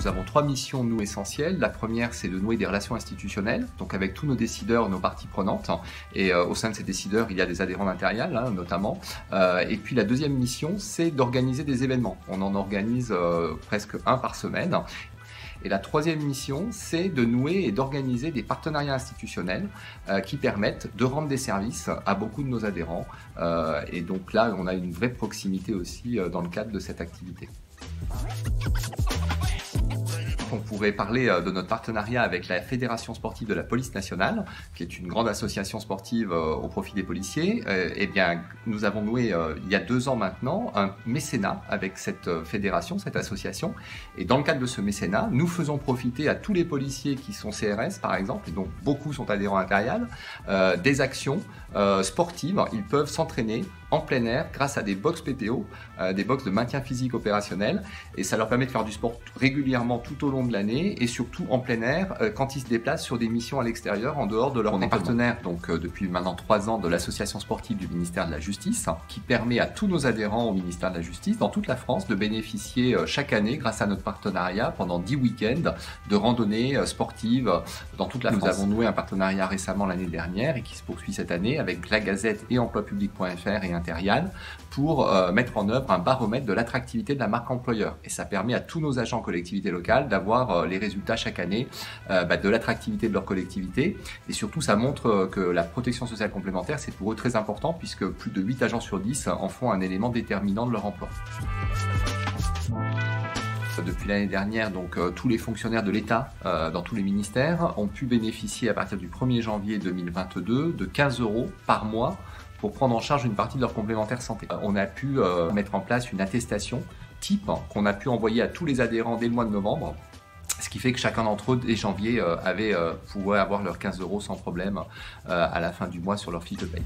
avons 3 missions, nous, essentielles. La première, c'est de nouer des relations institutionnelles, donc avec tous nos décideurs, nos parties prenantes. Et au sein de ces décideurs, il y a des adhérents d'Interial, notamment. Et puis la deuxième mission, c'est d'organiser des événements. On en organise presque un par semaine. Et la troisième mission, c'est de nouer et d'organiser des partenariats institutionnels qui permettent de rendre des services à beaucoup de nos adhérents. Et donc là, on a une vraie proximité aussi dans le cadre de cette activité. On pourrait parler de notre partenariat avec la Fédération sportive de la police nationale, qui est une grande association sportive au profit des policiers. Eh bien, nous avons noué il y a 2 ans maintenant un mécénat avec cette fédération, cette association. Et dans le cadre de ce mécénat, nous faisons profiter à tous les policiers qui sont CRS, par exemple, et donc beaucoup sont adhérents à Interial, des actions sportives. Ils peuvent s'entraîner en plein air grâce à des box PTO, des box de maintien physique opérationnel, et ça leur permet de faire du sport régulièrement tout au long de l'année et surtout en plein air quand ils se déplacent sur des missions à l'extérieur en dehors de leur On est partenaire donc depuis maintenant 3 ans de l'association sportive du ministère de la Justice qui permet à tous nos adhérents au ministère de la Justice dans toute la France de bénéficier chaque année grâce à notre partenariat pendant 10 week-ends de randonnées sportives dans toute la France. Nous avons noué un partenariat récemment l'année dernière et qui se poursuit cette année avec la Gazette et emploipublic.fr et Interial pour mettre en œuvre un baromètre de l'attractivité de la marque employeur. Et ça permet à tous nos agents collectivités locales d'avoir les résultats chaque année de l'attractivité de leur collectivité. Et surtout, ça montre que la protection sociale complémentaire, c'est pour eux très important puisque plus de 8 agents sur 10 en font un élément déterminant de leur emploi. Depuis l'année dernière, donc tous les fonctionnaires de l'État dans tous les ministères ont pu bénéficier à partir du 1er janvier 2022 de 15 € par mois pour prendre en charge une partie de leur complémentaire santé. On a pu mettre en place une attestation type qu'on a pu envoyer à tous les adhérents dès le mois de novembre, ce qui fait que chacun d'entre eux, dès janvier, pouvait avoir leurs 15 € sans problème à la fin du mois sur leur fiche de paye.